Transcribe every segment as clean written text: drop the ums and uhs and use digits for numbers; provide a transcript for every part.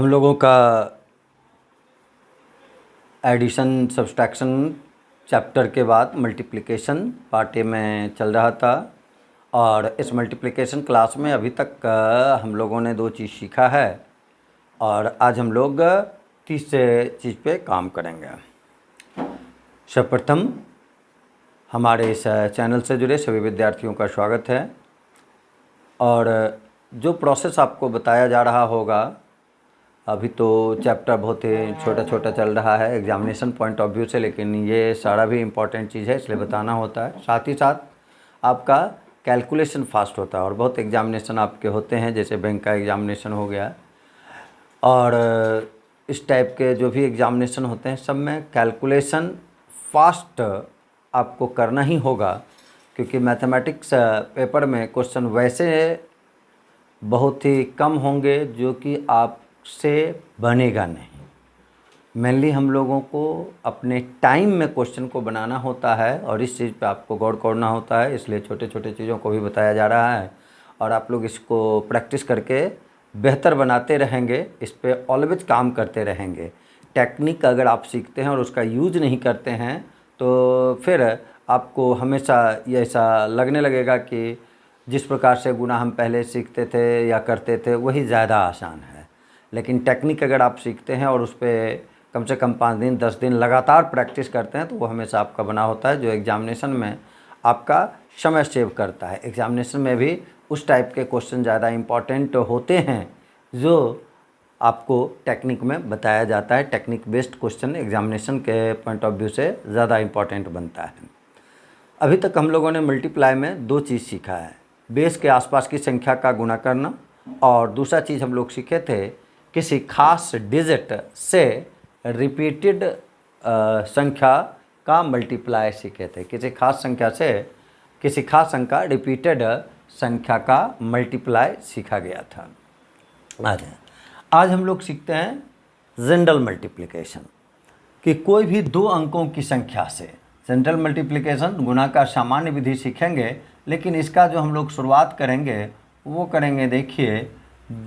हम लोगों का एडिशन सब्सट्रैक्शन चैप्टर के बाद मल्टीप्लिकेशन पार्ट ए में चल रहा था और इस मल्टीप्लिकेशन क्लास में अभी तक हम लोगों ने 2 चीज़ सीखा है और आज हम लोग तीसरे चीज़ पे काम करेंगे। सर्वप्रथम हमारे इस चैनल से जुड़े सभी विद्यार्थियों का स्वागत है और जो प्रोसेस आपको बताया जा रहा होगा, अभी तो चैप्टर बहुत ही छोटा छोटा चल रहा है एग्जामिनेशन पॉइंट ऑफ व्यू से, लेकिन ये सारा भी इम्पॉर्टेंट चीज़ है इसलिए बताना होता है। साथ ही साथ आपका कैलकुलेशन फास्ट होता है और बहुत एग्जामिनेशन आपके होते हैं, जैसे बैंक का एग्जामिनेशन हो गया और इस टाइप के जो भी एग्जामिनेशन होते हैं सब में कैलकुलेशन फास्ट आपको करना ही होगा, क्योंकि मैथमेटिक्स पेपर में क्वेश्चन वैसे बहुत ही कम होंगे जो कि आपसे बनेगा नहीं। मेनली हम लोगों को अपने टाइम में क्वेश्चन को बनाना होता है और इस चीज़ पे आपको गौर करना होता है, इसलिए छोटे छोटे चीज़ों को भी बताया जा रहा है और आप लोग इसको प्रैक्टिस करके बेहतर बनाते रहेंगे, इस पे ऑलवेज काम करते रहेंगे। टेक्निक अगर आप सीखते हैं और उसका यूज नहीं करते हैं तो फिर आपको हमेशा ये ऐसा लगने लगेगा कि जिस प्रकार से गुना हम पहले सीखते थे या करते थे वही ज़्यादा आसान है। लेकिन टेक्निक अगर आप सीखते हैं और उस पर कम से कम 5 दिन 10 दिन लगातार प्रैक्टिस करते हैं तो वो हमेशा आपका बना होता है, जो एग्जामिनेशन में आपका समय सेव करता है। एग्जामिनेशन में भी उस टाइप के क्वेश्चन ज़्यादा इम्पॉर्टेंट होते हैं जो आपको टेक्निक में बताया जाता है। टेक्निक बेस्ड क्वेश्चन एग्जामिनेशन के पॉइंट ऑफ व्यू से ज़्यादा इम्पॉर्टेंट बनता है। अभी तक हम लोगों ने मल्टीप्लाई में 2 चीज़ सीखा है, बेस के आसपास की संख्या का गुणा करना और दूसरा चीज़ हम लोग सीखे थे किसी खास डिजिट से रिपीटेड संख्या का मल्टीप्लाई सीखे थे। किसी खास संख्या से किसी खास अंक का रिपीटेड संख्या का मल्टीप्लाई सीखा गया था। आज हम लोग सीखते हैं जनरल मल्टीप्लिकेशन, कि कोई भी 2 अंकों की संख्या से जनरल मल्टीप्लिकेशन गुणा का सामान्य विधि सीखेंगे, लेकिन इसका जो हम लोग शुरुआत करेंगे वो करेंगे, देखिए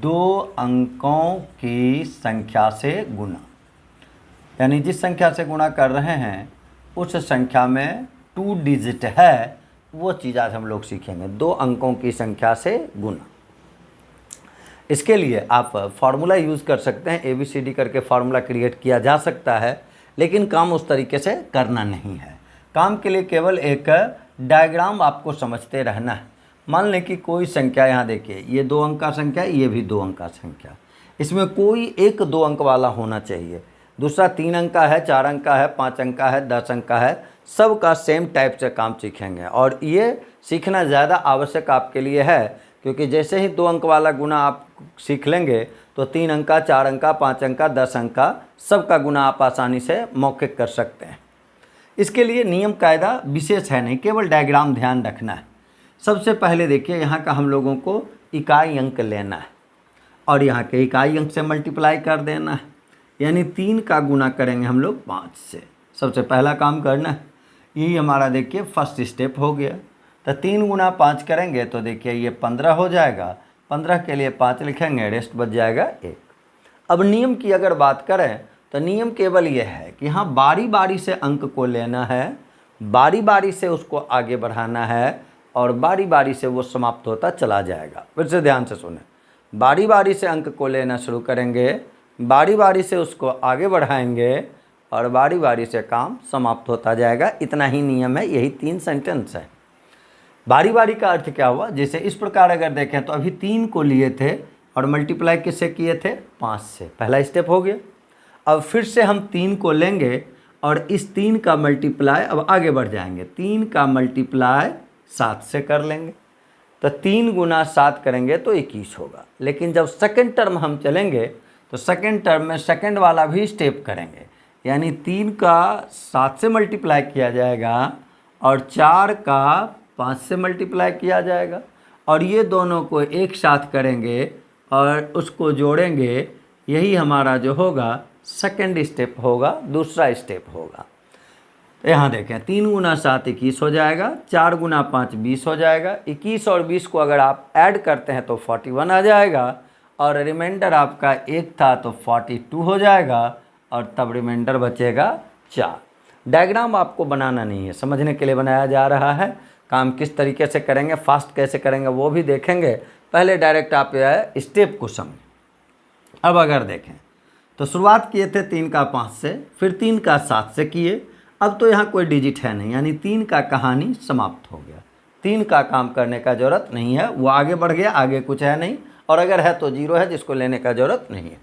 2 अंकों की संख्या से गुणा, यानी जिस संख्या से गुणा कर रहे हैं उस संख्या में 2 डिजिट है, वो चीज़ आज हम लोग सीखेंगे। 2 अंकों की संख्या से गुणा। इसके लिए आप फार्मूला यूज़ कर सकते हैं, ABCD करके फार्मूला क्रिएट किया जा सकता है, लेकिन काम उस तरीके से करना नहीं है। काम के लिए केवल एक डायग्राम आपको समझते रहना है। मान लें कि कोई संख्या, यहाँ देखिए ये 2 अंक का संख्या, ये भी 2 अंक का संख्या, इसमें कोई एक 2 अंक वाला होना चाहिए, दूसरा 3 अंक का है, 4 अंक का है, 5 अंक का है, 10 अंक का है, सब का सेम टाइप से काम सीखेंगे। और ये सीखना ज़्यादा आवश्यक आपके लिए है, क्योंकि जैसे ही 2 अंक वाला गुना आप सीख लेंगे तो 3 अंक का, 4 अंक का, 5 अंक का, 10 अंक का, सब का गुना आप आसानी से मौखिक कर सकते हैं। इसके लिए नियम कायदा विशेष है नहीं, केवल डायग्राम ध्यान रखना है। सबसे पहले देखिए यहाँ का हम लोगों को इकाई अंक लेना है और यहाँ के इकाई अंक से मल्टीप्लाई कर देना है, यानी 3 का गुना करेंगे हम लोग 5 से। सबसे पहला काम करना है, यही हमारा देखिए फर्स्ट स्टेप हो गया। तो 3 गुना 5 करेंगे तो देखिए ये 15 हो जाएगा, 15 के लिए 5 लिखेंगे, रेस्ट बच जाएगा 1। अब नियम की अगर बात करें तो नियम केवल ये है कि हाँ, बारी बारी से अंक को लेना है, बारी बारी से उसको आगे बढ़ाना है और बारी बारी से वो समाप्त होता चला जाएगा। फिर से ध्यान से सुने, बारी बारी से अंक को लेना शुरू करेंगे, बारी बारी से उसको आगे बढ़ाएंगे और बारी बारी से काम समाप्त होता जाएगा। इतना ही नियम है, यही 3 सेंटेंस है। बारी बारी का अर्थ क्या हुआ, जैसे इस प्रकार अगर देखें तो अभी 3 को लिए थे और मल्टीप्लाई किससे किए थे, 5 से, पहला स्टेप हो गया। अब फिर से हम 3 को लेंगे और इस 3 का मल्टीप्लाई अब आगे बढ़ जाएंगे, 3 का मल्टीप्लाई 7 से कर लेंगे, तो 3 गुना 7 करेंगे तो 21 होगा। लेकिन जब सेकंड टर्म हम चलेंगे तो सेकंड टर्म में सेकंड वाला भी स्टेप करेंगे, यानी 3 का 7 से मल्टीप्लाई किया जाएगा और 4 का 5 से मल्टीप्लाई किया जाएगा और ये दोनों को एक साथ करेंगे और उसको जोड़ेंगे। यही हमारा जो होगा सेकंड स्टेप होगा, दूसरा स्टेप होगा। तो यहाँ देखें 3 गुना 7 21 हो जाएगा, 4 गुना 5 20 हो जाएगा, 21 और 20 को अगर आप ऐड करते हैं तो 41 आ जाएगा और रिमाइंडर आपका 1 था तो 42 हो जाएगा और तब रिमाइंडर बचेगा 4। डायग्राम आपको बनाना नहीं है, समझने के लिए बनाया जा रहा है। काम किस तरीके से करेंगे, फास्ट कैसे करेंगे वो भी देखेंगे, पहले डायरेक्ट आप स्टेप को समझें। अब अगर देखें तो शुरुआत किए थे 3 का 5 से, फिर 3 का 7 से किए। अब तो यहाँ कोई डिजिट है नहीं, यानी 3 का कहानी समाप्त हो गया। 3 का काम करने का ज़रूरत नहीं है, वो आगे बढ़ गया, आगे कुछ है नहीं, और अगर है तो 0 है, जिसको लेने का ज़रूरत नहीं है।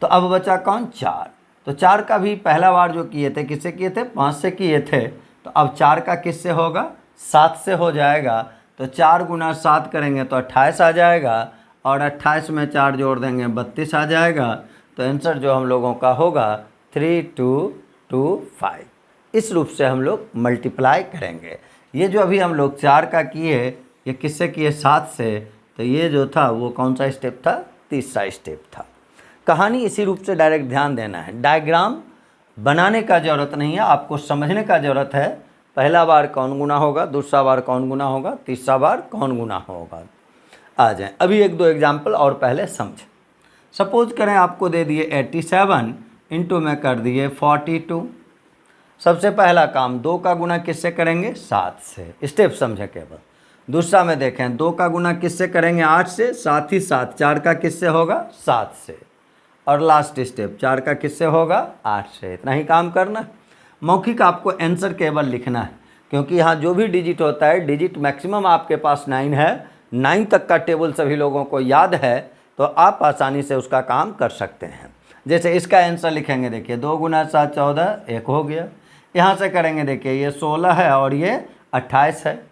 तो अब बचा कौन, 4। तो 4 का भी पहला बार जो किए थे किससे किए थे, 5 से किए थे। तो अब 4 का किससे होगा, 7 से हो जाएगा। तो 4 गुना 7 करेंगे तो 28 आ जाएगा, और 28 में 4 जोड़ देंगे 32 आ जाएगा। तो आंसर जो हम लोगों का होगा 3225। इस रूप से हम लोग मल्टीप्लाई करेंगे। ये जो अभी हम लोग 4 का किए, ये किससे किए, 7 से। तो ये जो था वो कौन सा स्टेप था, तीसरा स्टेप था। कहानी इसी रूप से डायरेक्ट ध्यान देना है, डायग्राम बनाने का ज़रूरत नहीं है, आपको समझने का ज़रूरत है। पहला बार कौन गुना होगा, दूसरा बार कौन गुना होगा, तीसरा बार कौन गुना होगा। आ जाएं, अभी 1-2 एग्जाम्पल और पहले समझें। सपोज करें आपको दे दिए 87 इंटू में कर दिए 42। सबसे पहला काम 2 का गुना किससे करेंगे, 7 से, स्टेप समझें केवल। दूसरा में देखें 2 का गुना किससे करेंगे, 8 से, साथ ही साथ 4 का किससे होगा, 7 से, और लास्ट स्टेप 4 का किससे होगा, 8 से। इतना ही काम करना। मौखिक आपको आंसर केवल लिखना है, क्योंकि यहाँ जो भी डिजिट होता है, डिजिट मैक्सिमम आपके पास 9 है, 9 तक का टेबल सभी लोगों को याद है, तो आप आसानी से उसका काम कर सकते हैं। जैसे इसका आंसर लिखेंगे, देखिए 2 गुना 7 14, 1 हो गया। यहाँ से करेंगे, देखिए ये 16 है और ये 28 है।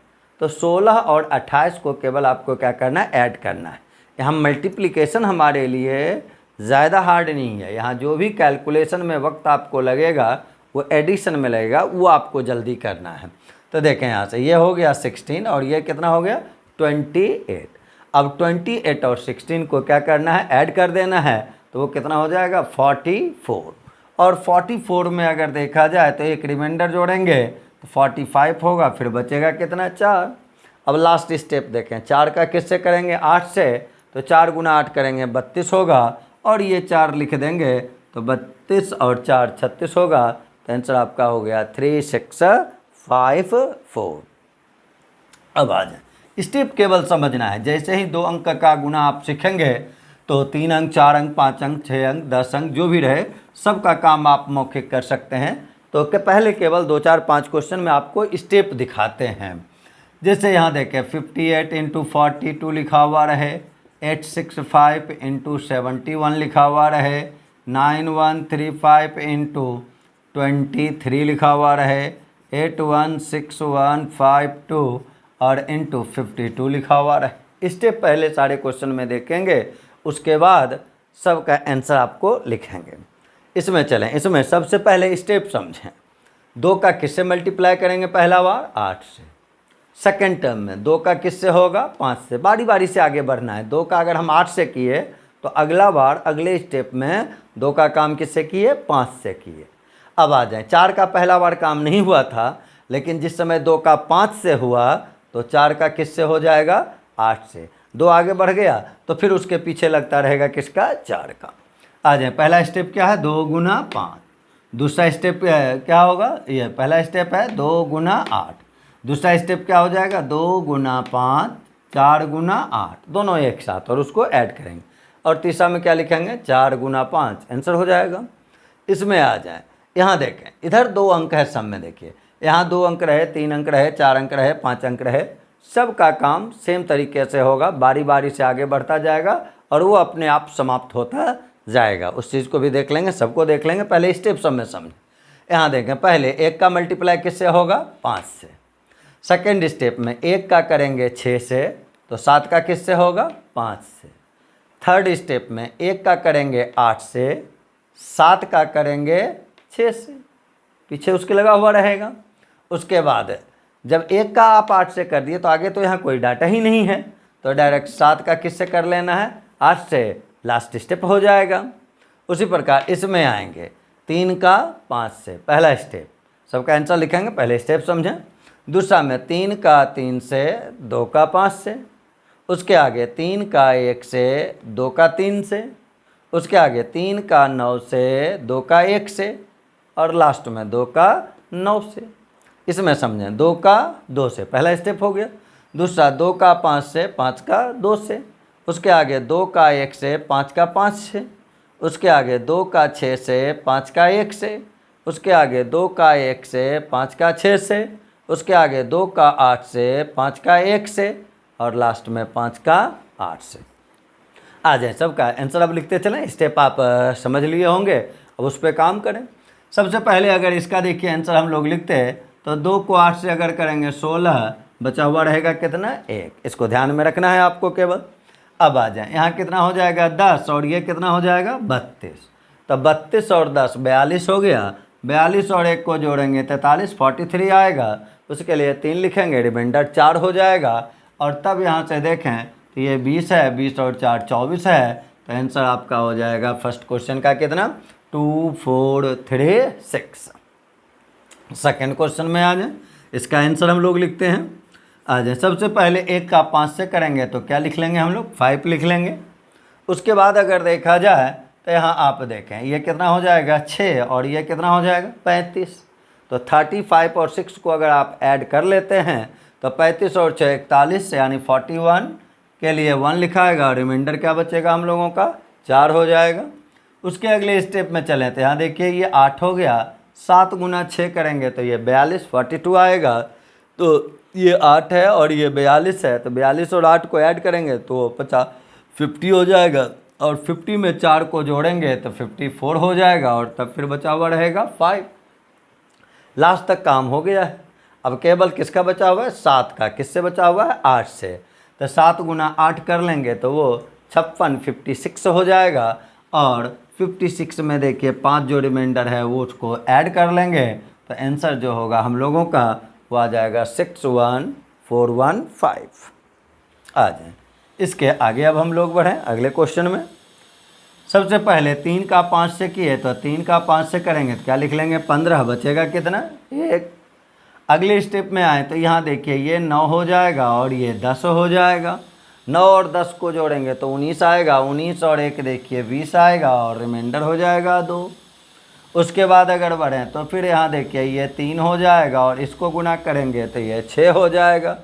तो 16 और 28 को केवल आपको क्या करना है, ऐड करना है। यहाँ मल्टीप्लिकेशन हमारे लिए ज़्यादा हार्ड नहीं है। यहाँ जो भी कैलकुलेशन में वक्त आपको लगेगा वो एडिशन में लगेगा, वो आपको जल्दी करना है। तो देखें यहाँ से ये हो गया 16 और ये कितना हो गया 28। अब 28 और 16 को क्या करना है, ऐड कर देना है। तो वो कितना हो जाएगा 44। और 44 में अगर देखा जाए तो एक रिमाइंडर जोड़ेंगे तो 45 होगा, फिर बचेगा कितना 4। अब लास्ट स्टेप देखें, 4 का किससे करेंगे, 8 से। तो 4 गुना 8 करेंगे 32 होगा, और ये 4 लिख देंगे तो 32 और 4 36 होगा। तो आंसर आपका हो गया 3654। अब आ जाए, स्टेप केवल समझना है। जैसे ही 2 अंक का गुना आप सीखेंगे तो 3 अंक, 4 अंक, 5 अंक, 6 अंक, 10 अंक जो भी रहे, सबका काम आप मौखिक कर सकते हैं। तो पहले केवल 2, 4, 5 क्वेश्चन में आपको स्टेप दिखाते हैं। जैसे यहाँ देखें 58 इंटू 42 लिखा हुआ रहे, 865 इंटू 71 लिखा हुआ रहे, 9135 इंटू 23 लिखा हुआ रहे, 816152 और इंटू 52 लिखा हुआ रहे। स्टेप पहले सारे क्वेश्चन में देखेंगे, उसके बाद सबका आंसर आपको लिखेंगे। इसमें चलें, इसमें सबसे पहले स्टेप समझें। 2 का किससे मल्टीप्लाई करेंगे, पहला बार 8 से। सेकेंड टर्म में 2 का किससे होगा, 5 से। बारी बारी से आगे बढ़ना है। 2 का अगर हम 8 से किए तो अगला बार अगले स्टेप में 2 का काम किससे किए, 5 से किए। अब आ जाए, 4 का पहला बार काम नहीं हुआ था, लेकिन जिस समय 2 का 5 से हुआ तो 4 का किससे हो जाएगा, 8 से। 2 आगे बढ़ गया तो फिर उसके पीछे लगता रहेगा किसका, 4 का। आ जाए, पहला स्टेप क्या है, 2 गुना 5। दूसरा स्टेप क्या होगा, ये पहला स्टेप है 2 गुना 8। दूसरा स्टेप क्या हो जाएगा, 2 गुना 5, 4 गुना 8, दोनों एक साथ, और उसको ऐड करेंगे। और तीसरा में क्या लिखेंगे, 4 गुना 5, आंसर हो जाएगा। इसमें आ जाए, यहाँ देखें इधर 2 अंक है सब में, देखिए यहाँ 2 अंक रहे, 3 अंक रहे, 4 अंक रहे, 5 अंक रहे, सबका काम सेम तरीके से होगा, बारी बारी से आगे बढ़ता जाएगा और वो अपने आप समाप्त होता जाएगा। उस चीज़ को भी देख लेंगे, सबको देख लेंगे, पहले स्टेप सब में समझें। यहाँ देखें, पहले 1 का मल्टीप्लाई किससे होगा, 5 से। सेकेंड स्टेप में 1 का करेंगे 6 से, तो 7 का किससे होगा, 5 से। थर्ड स्टेप में 1 का करेंगे 8 से, 7 का करेंगे 6 से, पीछे उसके लगा हुआ रहेगा। उसके बाद जब 1 का आप 8 से कर दिए तो आगे तो यहाँ कोई डाटा ही नहीं है, तो डायरेक्ट 7 का किससे कर लेना है, 8 से, लास्ट स्टेप हो जाएगा। उसी प्रकार इसमें आएंगे 3 का 5 से, पहला स्टेप, सबका आंसर लिखेंगे, पहले स्टेप समझें। दूसरा में 3 का 3 से, 2 का 5 से। उसके आगे 3 का 1 से, 2 का 3 से, उसके आगे 3 का 9 से, 2 का 1 से, और लास्ट में 2 का 9 से। इसमें समझें 2 का 2 से पहला स्टेप हो गया। दूसरा 2 का 5 से, 5 का 2 से, उसके आगे 2 का 1 से, 5 का 5 से, उसके आगे 2 का 6 से, 5 का 1 से, उसके आगे 2 का 1 से, 5 का 6 से, उसके आगे 2 का 8 से, 5 का 1 से, और लास्ट में 5 का 8 से। आ जाए सबका आंसर अब लिखते चलें। स्टेप आप समझ लिए होंगे, अब उस पर काम करें। सबसे पहले अगर इसका देखिए आंसर हम लोग लिखते हैं तो 2 को 8 से अगर करेंगे 16, बचा हुआ रहेगा कितना 1। इसको ध्यान में रखना है आपको केवल। अब आ जाए यहाँ कितना हो जाएगा 10, और ये कितना हो जाएगा 32। तो 32 और 10 42 हो गया। 42 और 1 को जोड़ेंगे 43, 43 आएगा। उसके लिए 3 लिखेंगे, रिमाइंडर 4 हो जाएगा। और तब यहाँ से देखें तो ये 20 है, 20 और 4 24 है। तो आंसर आपका हो जाएगा फर्स्ट क्वेश्चन का कितना 2 4 3 6। सेकेंड क्वेश्चन में आ जाए, इसका आंसर हम लोग लिखते हैं। आ जाए सबसे पहले 1 का 5 से करेंगे तो क्या लिख लेंगे हम लोग 5 लिख लेंगे। उसके बाद अगर देखा जाए तो यहाँ आप देखें ये कितना हो जाएगा 6, और ये कितना हो जाएगा 35। तो 35 और 6 को अगर आप ऐड कर लेते हैं तो 35 और 6 41, यानी 41 के लिए 1 लिखाएगा, और रिमाइंडर क्या बचेगा हम लोगों का 4 हो जाएगा। उसके अगले स्टेप में चलें तो यहाँ देखिए ये 8 हो गया। 7 गुना 6 करेंगे तो ये 42 42 आएगा। तो ये 8 है और ये 42 है, तो 42 और 8 को ऐड करेंगे तो 50 हो जाएगा, और 50 में 4 को जोड़ेंगे तो 54 हो जाएगा, और तब फिर बचा हुआ रहेगा 5। लास्ट तक काम हो गया है। अब केवल किसका बचा हुआ है 7 का। किससे बचा हुआ है 8 से। तो 7 गुना 8 कर लेंगे तो वो 56 56 हो जाएगा, और 56 में देखिए 5 जो रिमाइंडर है वो उसको ऐड कर लेंगे तो आंसर जो होगा हम लोगों का वो आ जाएगा 61415। आ जाए इसके आगे अब हम लोग बढ़ें अगले क्वेश्चन में। सबसे पहले 3 का 5 से किए तो 3 का 5 से करेंगे तो क्या लिख लेंगे 15, बचेगा कितना 1। अगले स्टेप में आए तो यहाँ देखिए ये 9 हो जाएगा और ये 10 हो जाएगा। 9 और 10 को जोड़ेंगे तो 19 आएगा। 19 और 1 देखिए 20 आएगा, और रिमाइंडर हो जाएगा 2। उसके बाद अगर बढ़ें तो फिर यहाँ देखिए ये 3 हो जाएगा, और इसको गुना करेंगे तो ये 6 हो जाएगा।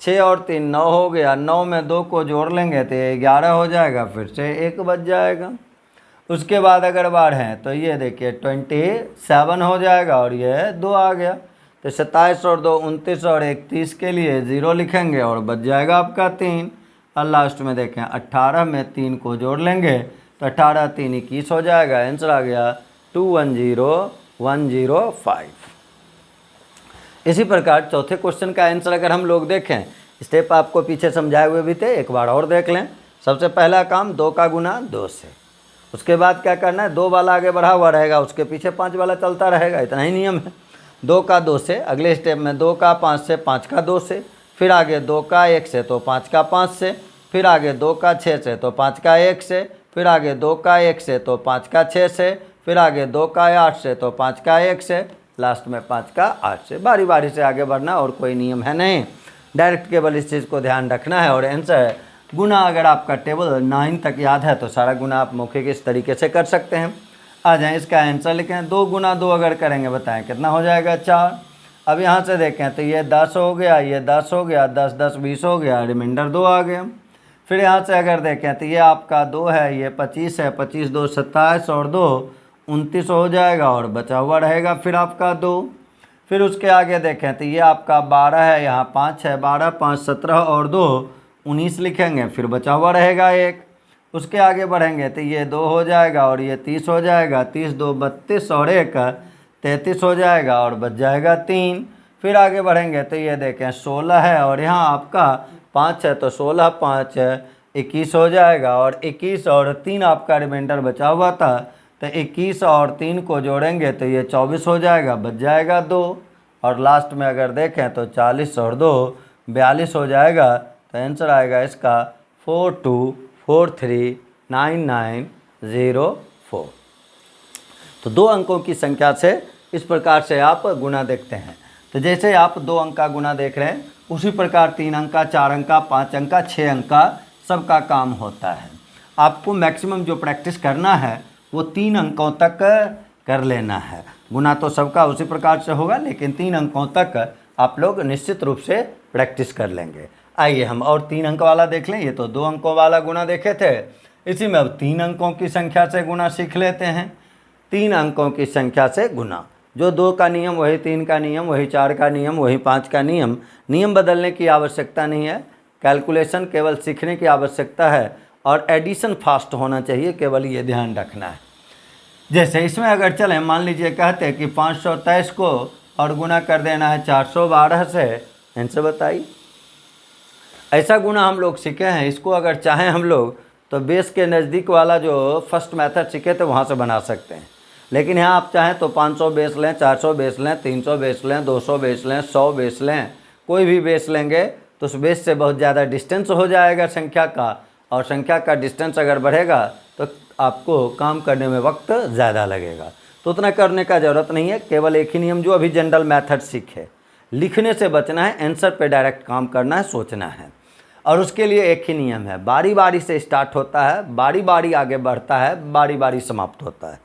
6 और 3 9 हो गया। 9 में 2 को जोड़ लेंगे तो ये 11 हो जाएगा, फिर से 1 बच जाएगा। उसके बाद अगर बढ़ें तो ये देखिए 27 हो जाएगा, और ये 2 आ गया। तो 27 और 2 29, और 31 के लिए 0 लिखेंगे, और बच जाएगा आपका 3। और लास्ट में देखें 18 में 3 को जोड़ लेंगे तो 18 3 21 हो जाएगा। आंसर आ गया 210105। इसी प्रकार चौथे क्वेश्चन का आंसर अगर हम लोग देखें, स्टेप आपको पीछे समझाए हुए भी थे, एक बार और देख लें। सबसे पहला काम 2 का गुना 2 से। उसके बाद क्या करना है 2 वाला आगे बढ़ा हुआ रहेगा, उसके पीछे 5 वाला चलता रहेगा, इतना ही नियम है। 2 का 2 से अगले स्टेप में 2 का 5 से, 5 का 2 से, फिर आगे 2 का 1 से तो 5 का 5 से, फिर आगे 2 का 6 से तो 5 का 1 से, फिर आगे 2 का 1 से तो 5 का 6 से, फिर आगे 2 का 8 से तो 5 का 1 से, लास्ट में 5 का 8 से। बारी बारी से आगे बढ़ना, और कोई नियम है नहीं, डायरेक्ट केवल इस चीज़ को ध्यान रखना है। और आंसर गुना अगर आपका टेबल 9 तक याद है तो सारा गुना आप मौखिक इस तरीके से कर सकते हैं। आ जाएँ इसका आंसर लिखें। 2 गुना 2 अगर करेंगे बताएं कितना हो जाएगा 4। अब यहाँ से देखें तो ये 10 हो गया, ये 10 हो गया, 10 10 20 हो गया, रिमाइंडर 2 आ गया। फिर यहाँ से अगर देखें तो ये आपका 2 है, ये 25 है, 25 2 27 और 2 29 हो जाएगा, और बचा हुआ रहेगा फिर आपका 2। फिर उसके आगे देखें तो ये आपका 12 है, यहाँ 5 है, 12 5 17 और 2 19 लिखेंगे, फिर बचा हुआ रहेगा 1। उसके आगे बढ़ेंगे तो ये 2 हो जाएगा, और ये 30 हो जाएगा। 30 2 32 और 1 33 हो जाएगा, और बच जाएगा 3। फिर आगे बढ़ेंगे तो ये देखें 16 है, और यहाँ आपका 5 है, तो 16 5 21 हो जाएगा, और 21 और 3 आपका रिमाइंडर बचा हुआ था, तो 21 और 3 को जोड़ेंगे तो ये 24 हो जाएगा, बच जाएगा 2। और लास्ट में अगर देखें तो 40 और 2 42 हो जाएगा। तो आंसर आएगा इसका 42439904। तो 2 अंकों की संख्या से इस प्रकार से आप गुना देखते हैं। तो जैसे आप 2 अंक का गुना देख रहे हैं उसी प्रकार 3 अंक का, 4 अंक का, 5 अंक का, 6 अंक का सबका काम होता है। आपको मैक्सिमम जो प्रैक्टिस करना है वो 3 अंकों तक कर लेना है। गुना तो सबका उसी प्रकार से होगा, लेकिन 3 अंकों तक आप लोग निश्चित रूप से प्रैक्टिस कर लेंगे। आइए हम और 3 अंक वाला देख लें। ये तो 2 अंकों वाला गुना देखे थे, इसी में अब 3 अंकों की संख्या से गुना सीख लेते हैं। 3 अंकों की संख्या से गुना, जो 2 का नियम वही 3 का नियम, वही 4 का नियम, वही 5 का नियम। नियम बदलने की आवश्यकता नहीं है, कैलकुलेशन केवल सीखने की आवश्यकता है और एडिशन फास्ट होना चाहिए, केवल ये ध्यान रखना है। जैसे इसमें अगर चलें, मान लीजिए कहते हैं कि 523 को और गुना कर देना है 412 से, इनसे बताइए। ऐसा गुना हम लोग सीखे हैं, इसको अगर चाहें हम लोग तो बेस के नज़दीक वाला जो फर्स्ट मेथड सीखे थे वहाँ से बना सकते हैं। लेकिन यहाँ आप चाहें तो 500 बेस लें, 400 बेस लें, 300 बेस लें, 200 बेस लें, 100 बेस लें, कोई भी बेस लेंगे तो उस बेस से बहुत ज़्यादा डिस्टेंस हो जाएगा संख्या का, और संख्या का डिस्टेंस अगर बढ़ेगा तो आपको काम करने में वक्त ज़्यादा लगेगा। तो उतना करने का ज़रूरत नहीं है, केवल एक ही नियम जो अभी जनरल मेथड सीखे, लिखने से बचना है, आंसर पे डायरेक्ट काम करना है, सोचना है। और उसके लिए एक ही नियम है, बारी बारी से स्टार्ट होता है, बारी बारी आगे बढ़ता है, बारी बारी समाप्त होता है।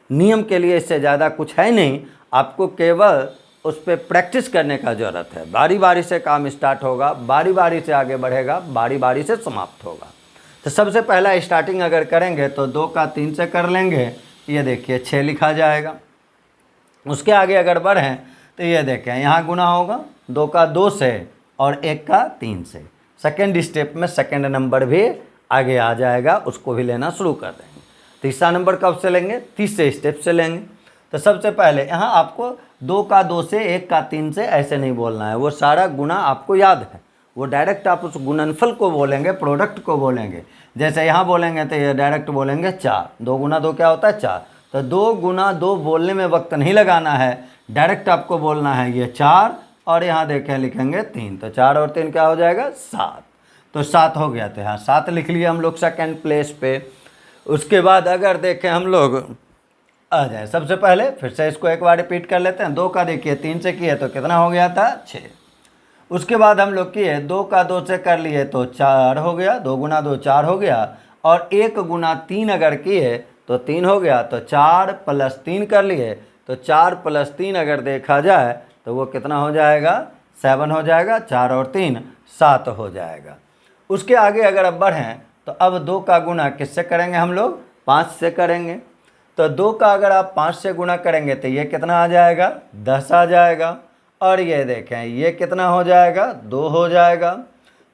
नियम के लिए इससे ज़्यादा कुछ है नहीं, आपको केवल उस पर प्रैक्टिस करने का ज़रूरत है। बारी बारी से काम स्टार्ट होगा, बारी बारी से आगे बढ़ेगा, बारी बारी से समाप्त होगा। तो सबसे पहला स्टार्टिंग अगर करेंगे तो 2 का 3 से कर लेंगे, ये देखिए 6 लिखा जाएगा। उसके आगे अगर बढ़ें तो ये देखें यहाँ गुना होगा 2 का 2 से और 1 का 3 से। सेकेंड स्टेप में सेकेंड नंबर भी आगे आ जाएगा, उसको भी लेना शुरू कर देंगे। तीसरा नंबर कब से लेंगे? तीसरे स्टेप से लेंगे। तो सबसे पहले यहाँ आपको 2 का 2 से, 1 का 3 से ऐसे नहीं बोलना है, वो सारा गुना आपको याद है, वो डायरेक्ट आप उस गुणनफल को बोलेंगे, प्रोडक्ट को बोलेंगे। जैसे यहाँ बोलेंगे तो ये डायरेक्ट बोलेंगे 4, 2 गुना 2 क्या होता है? 4। तो 2 गुना 2 बोलने में वक्त नहीं लगाना है, डायरेक्ट आपको बोलना है ये 4, और यहाँ देखें लिखेंगे 3, तो 4 और 3 क्या हो जाएगा? 7। तो 7 हो गया, तो यहाँ 7 लिख लिया हम लोग सेकेंड प्लेस पे। उसके बाद अगर देखें हम लोग आ जाए, सबसे पहले फिर से इसको एक बार रिपीट कर लेते हैं। 2 का देखिए 3 से किए तो कितना हो गया था? 6। उसके बाद हम लोग किए 2 का 2 से कर लिए तो 4 हो गया, 2 गुना 2 4 हो गया, और 1 गुना 3 अगर किए तो 3 हो गया, तो 4 प्लस 3 कर लिए, तो 4 प्लस 3 अगर देखा जाए तो वो कितना हो जाएगा? 7 हो जाएगा, 4 और 3 7 हो जाएगा। उसके आगे अगर अब बढ़ें तो अब 2 का गुना किससे करेंगे हम लोग? 5 से करेंगे। तो 2 का अगर आप 5 से गुना करेंगे तो ये कितना आ जाएगा? 10 आ जाएगा। और ये देखें ये कितना हो जाएगा? 2 हो जाएगा।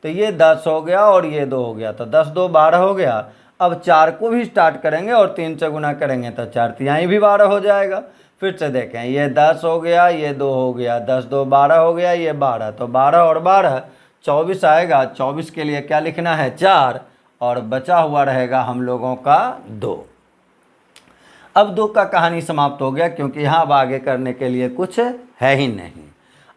तो ये 10 हो गया और ये 2 हो गया, तो 10 2 12 हो गया। अब 4 को भी स्टार्ट करेंगे और 3 से गुना करेंगे तो 4 तिहाई भी 12 हो जाएगा। फिर से देखें ये 10 हो गया, ये 2 हो गया, 10 2 12 हो गया, ये 12, तो 12 और 12 24 आएगा। 24 के लिए क्या लिखना है? 4, और बचा हुआ रहेगा हम लोगों का 2। अब 2 का कहानी समाप्त हो गया, क्योंकि यहाँ अब आगे करने के लिए कुछ है ही नहीं।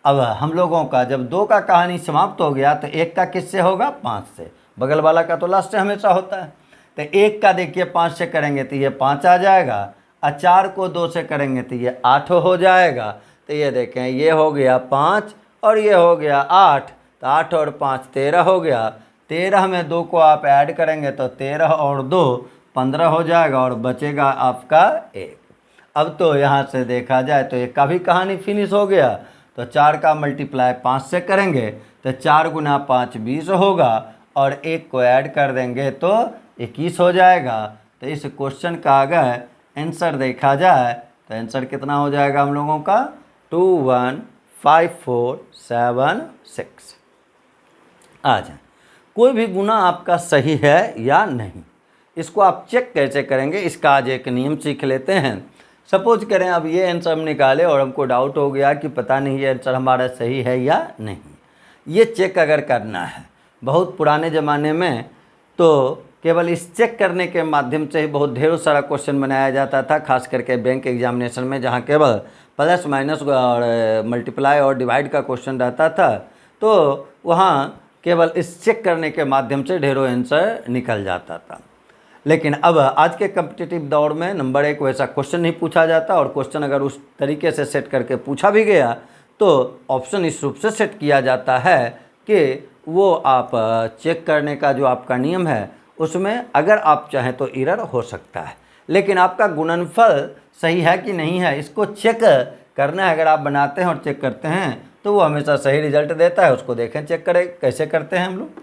अब हम लोगों का जब 2 का कहानी समाप्त हो गया तो 1 का किससे होगा? 5 से। बगल वाला का तो लास्ट से हमेशा होता है। तो 1 का देखिए 5 से करेंगे तो ये 5 आ जाएगा, और 4 को 2 से करेंगे तो ये 8 हो जाएगा। तो ये देखें ये हो गया 5 और ये हो गया 8, तो 8 और 5 13 हो गया। 13 में 2 को आप ऐड करेंगे तो 13 और 2 15 हो जाएगा, और बचेगा आपका 1। अब तो यहाँ से देखा जाए तो 1 का भी कहानी फिनिश हो गया। तो 4 का मल्टीप्लाई 5 से करेंगे तो 4 गुना 5 20 होगा, और 1 को ऐड कर देंगे तो 21 हो जाएगा। तो इस क्वेश्चन का अगर आंसर देखा जाए तो आंसर कितना हो जाएगा हम लोगों का? 21547 आ जाए। कोई भी गुना आपका सही है या नहीं, इसको आप चेक कैसे करेंगे, इसका आज एक नियम सीख लेते हैं। सपोज करें अब ये आंसर हम निकाले और हमको डाउट हो गया कि पता नहीं ये आंसर हमारा सही है या नहीं। ये चेक अगर करना है, बहुत पुराने ज़माने में तो केवल इस चेक करने के माध्यम से ही बहुत ढेरों सारा क्वेश्चन बनाया जाता था, खास करके बैंक एग्जामिनेशन में, जहाँ केवल प्लस माइनस और मल्टीप्लाई और डिवाइड का क्वेश्चन रहता था। तो वहाँ केवल इस चेक करने के माध्यम से ढेरों आंसर निकल जाता था। लेकिन अब आज के कम्पिटिटिव दौर में नंबर 1 वैसा क्वेश्चन नहीं पूछा जाता, और क्वेश्चन अगर उस तरीके से सेट करके पूछा भी गया तो ऑप्शन इस रूप से सेट किया जाता है कि वो आप चेक करने का जो आपका नियम है उसमें अगर आप चाहें तो एरर हो सकता है, लेकिन आपका गुणनफल सही है कि नहीं है इसको चेक करना है। अगर आप बनाते हैं और चेक करते हैं तो वो हमेशा सही रिजल्ट देता है। उसको देखें, चेक करें कैसे करते हैं हम लोग।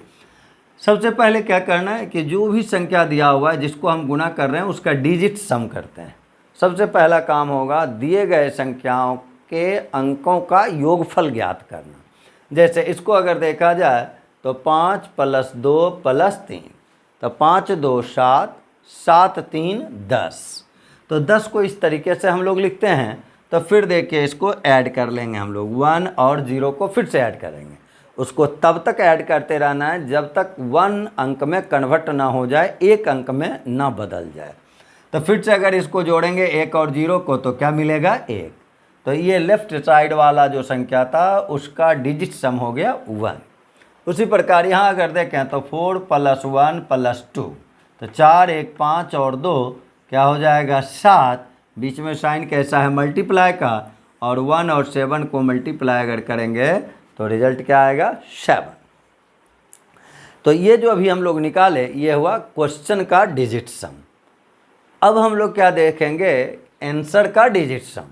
सबसे पहले क्या करना है कि जो भी संख्या दिया हुआ है जिसको हम गुना कर रहे हैं उसका डिजिट सम करते हैं। सबसे पहला काम होगा दिए गए संख्याओं के अंकों का योगफल ज्ञात करना। जैसे इसको अगर देखा जाए तो 5 + 2 + 3, तो 5 2 7, 7 3 10। तो 10 को इस तरीके से हम लोग लिखते हैं। तो फिर देखिए इसको ऐड कर लेंगे हम लोग, 1 और 0 को फिर से ऐड करेंगे। उसको तब तक ऐड करते रहना है जब तक 1 अंक में कन्वर्ट ना हो जाए, 1 अंक में ना बदल जाए। तो फिर से अगर इसको जोड़ेंगे 1 और 0 को तो क्या मिलेगा, 1। तो ये लेफ्ट साइड वाला जो संख्या था उसका डिजिट सम हो गया 1। उसी प्रकार यहाँ अगर देखें तो 4 + 1 + 2, तो 4 1 5 और 2 क्या हो जाएगा 7। बीच में साइन कैसा है, मल्टीप्लाई का, और 1 और 7 को मल्टीप्लाई अगर करेंगे तो रिजल्ट क्या आएगा, 7। तो ये जो अभी हम लोग निकाले ये हुआ क्वेश्चन का डिजिट सम। अब हम लोग क्या देखेंगे, आंसर का डिजिट सम।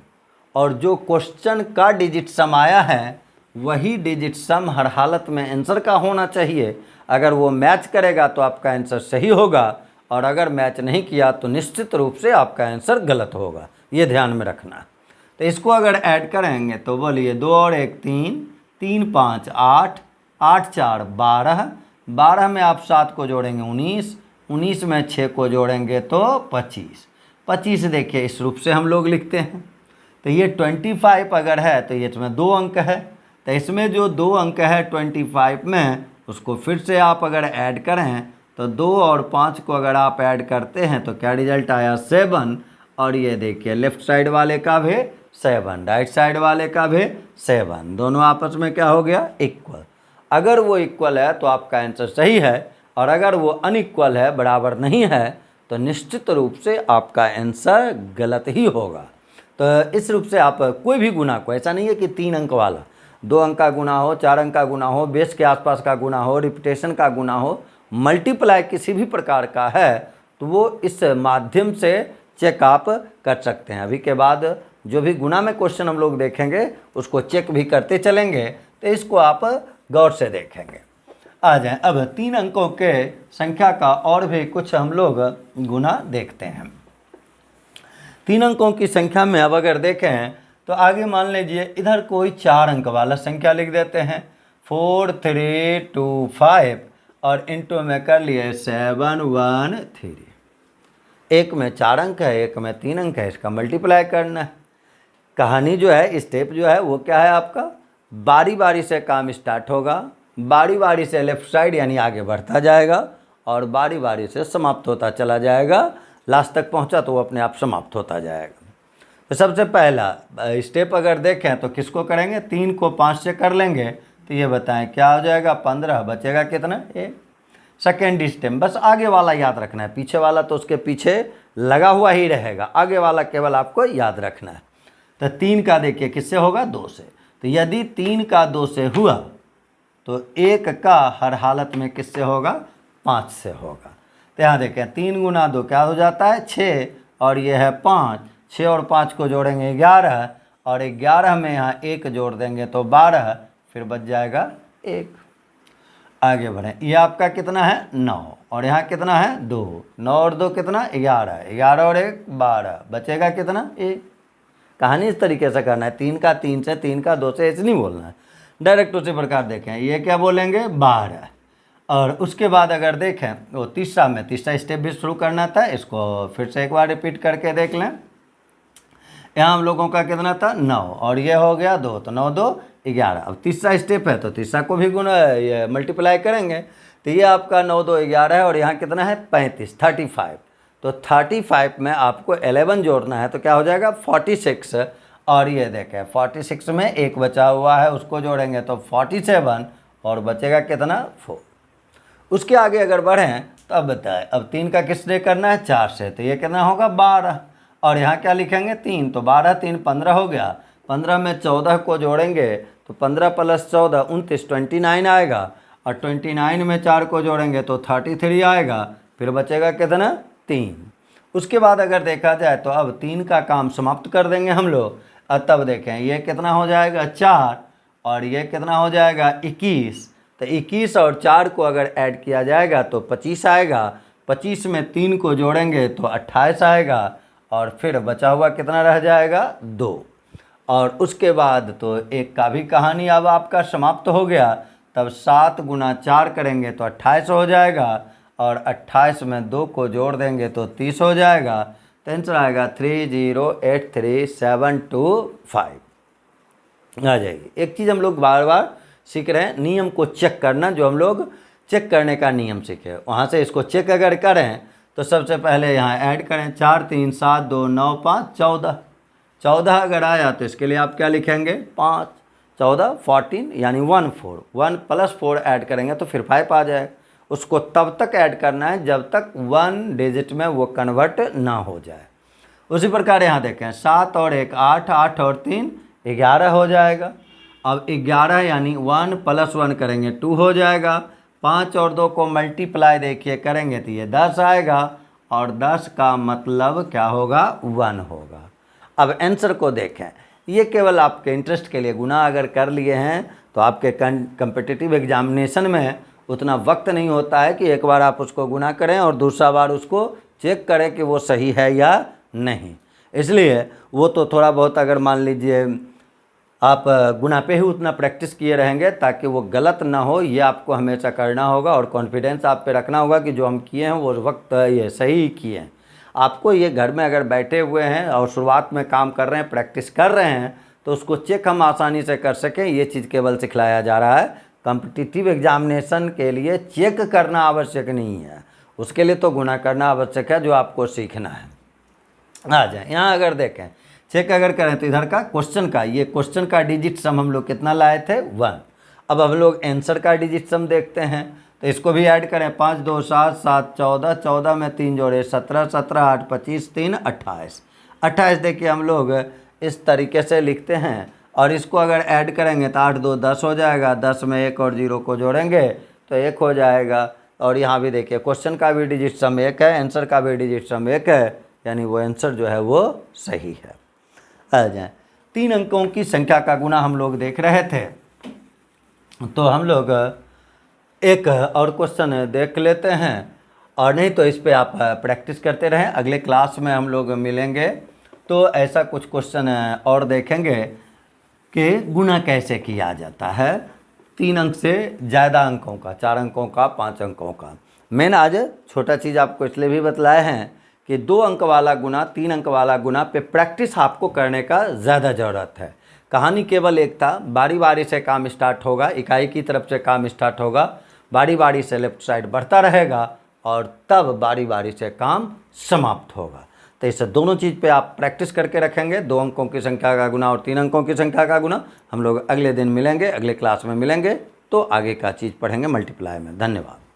और जो क्वेश्चन का डिजिट सम आया है वही डिजिट सम हर हालत में आंसर का होना चाहिए। अगर वो मैच करेगा तो आपका आंसर सही होगा, और अगर मैच नहीं किया तो निश्चित रूप से आपका आंसर गलत होगा। ये ध्यान में रखना। तो इसको अगर ऐड करेंगे तो बोलिए 2 और 1 3, 3 5 8, 8 4 12, 12 में आप 7 को जोड़ेंगे 19, 19 में 6 को जोड़ेंगे तो 25, 25 देखिए इस रूप से हम लोग लिखते हैं। तो ये 25 अगर है तो ये इसमें 2 अंक है। तो इसमें जो 2 अंक है 25 में, उसको फिर से आप अगर ऐड करें तो 2 और 5 को अगर आप ऐड करते हैं तो क्या रिजल्ट आया, 7। और ये देखिए लेफ्ट साइड वाले का भी 7, राइट साइड वाले का भी 7, दोनों आपस में क्या हो गया, इक्वल। अगर वो इक्वल है तो आपका आंसर सही है, और अगर वो अनइक्वल है, बराबर नहीं है, तो निश्चित रूप से आपका आंसर गलत ही होगा। तो इस रूप से आप कोई भी गुना को, ऐसा नहीं है कि 3 अंक वाला, 2 अंक का गुना हो, 4 अंक का गुना हो, बेस के आसपास का गुना हो, रिपीटेशन का गुना हो, मल्टीप्लाई किसी भी प्रकार का है तो वो इस माध्यम से चेक आप कर सकते हैं। अभी के बाद जो भी गुना में क्वेश्चन हम लोग देखेंगे उसको चेक भी करते चलेंगे, तो इसको आप गौर से देखेंगे। आ जाएं अब 3 अंकों के संख्या का और भी कुछ हम लोग गुना देखते हैं। 3 अंकों की संख्या में अब अगर देखें तो आगे मान लीजिए इधर कोई 4 अंक वाला संख्या लिख देते हैं, 4 3 2 5, और इंटू में कर लिए 7 1 3। एक में 4 अंक है, एक में 3 अंक है, इसका मल्टीप्लाई करना है। कहानी जो है, स्टेप जो है वो क्या है आपका, बारी बारी से काम स्टार्ट होगा, बारी बारी से लेफ्ट साइड यानी आगे बढ़ता जाएगा, और बारी बारी से समाप्त होता चला जाएगा। लास्ट तक पहुंचा तो वो अपने आप समाप्त होता जाएगा। तो सबसे पहला स्टेप अगर देखें तो किसको करेंगे, 3 को 5 से कर लेंगे तो ये बताएं क्या हो जाएगा, 15, बचेगा कितना, 1। सेकेंड स्टेप, बस आगे वाला याद रखना है, पीछे वाला तो उसके पीछे लगा हुआ ही रहेगा, आगे वाला केवल आपको याद रखना है। तो 3 का देखिए किससे होगा, 2 से। तो यदि 3 का 2 से हुआ तो 1 का हर हालत में किससे होगा, 5 से होगा। तो यहाँ देखें 3 गुना 2 क्या हो जाता है, 6, और ये है 5, 6 और 5 को जोड़ेंगे 11, और 11 में यहाँ 1 जोड़ देंगे तो 12, फिर बच जाएगा 1। आगे बढ़ें, ये आपका कितना है, 9, और यहाँ कितना है, 2, 9 और 2 कितना, 11, 11 और 1 12, बचेगा कितना, 1। कहानी इस तरीके से करना है, 3 का 3 से, 3 का 2 से ऐसे नहीं बोलना है, डायरेक्ट उसी प्रकार देखें। ये क्या बोलेंगे, 12, और उसके बाद अगर देखें वो तीसरा स्टेप भी शुरू करना था। इसको फिर से एक बार रिपीट करके देख लें। यहाँ हम लोगों का कितना था, 9, और ये हो गया 2, तो 9 2 11। अब तीसरा स्टेप है तो तीसरा को भी गुना ये मल्टीप्लाई करेंगे, तो ये आपका 9 2 11 है, और यहाँ कितना है, 35 35। तो 35 में आपको 11 जोड़ना है तो क्या हो जाएगा, 46। और ये देखें 46 में 1 बचा हुआ है, उसको जोड़ेंगे तो 47, और बचेगा कितना, 4। उसके आगे अगर बढ़ें तो अब बताएं, अब 3 का किससे करना है, 4 से, तो ये कितना होगा, 12, और यहाँ क्या लिखेंगे, 3, तो 12 3 15 हो गया। 15 में 14 को जोड़ेंगे तो 15 + 14 29, 29 आएगा। और 29 में 4 को जोड़ेंगे तो 33 आएगा। फिर बचेगा कितना? 3। उसके बाद अगर देखा जाए तो अब 3 का काम समाप्त कर देंगे हम लोग। और तब देखें ये कितना हो जाएगा? 4। और ये कितना हो जाएगा? 21। तो 21 और 4 को अगर ऐड किया जाएगा तो 25 आएगा। 25 में 3 को जोड़ेंगे तो 28 आएगा। और फिर बचा हुआ कितना रह जाएगा? 2। और उसके बाद तो एक का भी कहानी अब आपका समाप्त हो गया। तब 7 × 4 करेंगे तो 28 हो जाएगा। और 28 में 2 को जोड़ देंगे तो 30 हो जाएगा। तो आंसर आएगा 3083725 आ जाएगी। एक चीज़ हम लोग बार बार सीख रहे हैं, नियम को चेक करना, जो हम लोग चेक करने का नियम सीखे। वहाँ से इसको चेक अगर करें तो सबसे पहले यहाँ ऐड करें। 4 3 7 2 9 5 14। 14 अगर आया तो इसके लिए आप क्या लिखेंगे? 5। 14 14 यानी 1 4। 1 + 4 ऐड करेंगे तो फिर 5 आ जाएगा। उसको तब तक ऐड करना है जब तक 1 डिजिट में वो कन्वर्ट ना हो जाए। उसी प्रकार यहाँ देखें, 7 और 1 8, 8 और 3 11 हो जाएगा। अब 11 यानी 1 + 1 करेंगे 2 हो जाएगा। 5 और 2 को मल्टीप्लाई देखिए करेंगे तो ये 10 आएगा। और 10 का मतलब क्या होगा? 1 होगा। अब आंसर को देखें, ये केवल आपके इंटरेस्ट के लिए गुना अगर कर लिए हैं तो आपके कम्पिटिटिव एग्जामिनेशन में उतना वक्त नहीं होता है कि एक बार आप उसको गुना करें और दूसरा बार उसको चेक करें कि वो सही है या नहीं। इसलिए वो तो थोड़ा बहुत अगर मान लीजिए आप गुना पे ही उतना प्रैक्टिस किए रहेंगे ताकि वो गलत ना हो, ये आपको हमेशा करना होगा। और कॉन्फिडेंस आप पे रखना होगा कि जो हम किए हैं वो वक्त ये सही किए हैं। आपको ये घर में अगर बैठे हुए हैं और शुरुआत में काम कर रहे हैं, प्रैक्टिस कर रहे हैं, तो उसको चेक हम आसानी से कर सकें, ये चीज़ केवल सिखलाया जा रहा है। कॉम्पिटिटिव एग्जामिनेशन के लिए चेक करना आवश्यक नहीं है, उसके लिए तो गुना करना आवश्यक है, जो आपको सीखना है। आ जाए यहाँ अगर देखें, चेक अगर करें तो इधर का क्वेश्चन का, ये क्वेश्चन का डिजिट सम हम लोग कितना लाए थे? 1। अब हम लोग आंसर का डिजिट सम देखते हैं तो इसको भी ऐड करें। 5 2 7 7 14, 14 में 3 जोड़े 17, 17 8 25 3 28। 28 देखिए हम लोग इस तरीके से लिखते हैं। और इसको अगर ऐड करेंगे तो 8 2 10 हो जाएगा। 10 में 1 और 0 को जोड़ेंगे तो 1 हो जाएगा। और यहाँ भी देखिए क्वेश्चन का भी डिजिट सम 1 है, आंसर का भी डिजिट सम 1 है, यानी वो आंसर जो है वो सही है। आ जाए 3 अंकों की संख्या का गुना हम लोग देख रहे थे, तो हम लोग एक और क्वेश्चन देख लेते हैं। और नहीं तो इस पे आप प्रैक्टिस करते रहें। अगले क्लास में हम लोग मिलेंगे तो ऐसा कुछ क्वेश्चन और देखेंगे कि गुना कैसे किया जाता है 3 अंक से ज़्यादा अंकों का, 4 अंकों का, 5 अंकों का। मैंने आज छोटा चीज़ आपको इसलिए भी बतलाया है कि 2 अंक वाला गुना, 3 अंक वाला गुना पे प्रैक्टिस आपको करने का ज़्यादा ज़रूरत है। कहानी केवल एक था, बारी बारी से काम स्टार्ट होगा, इकाई की तरफ से काम स्टार्ट होगा, बारी बारी से लेफ्ट साइड बढ़ता रहेगा और तब बारी बारी से काम समाप्त होगा। तो इस दोनों चीज़ पे आप प्रैक्टिस करके रखेंगे। 2 अंकों की संख्या का गुना और 3 अंकों की संख्या का गुना। हम लोग अगले दिन मिलेंगे, अगले क्लास में मिलेंगे तो आगे का चीज़ पढ़ेंगे मल्टीप्लाई में। धन्यवाद।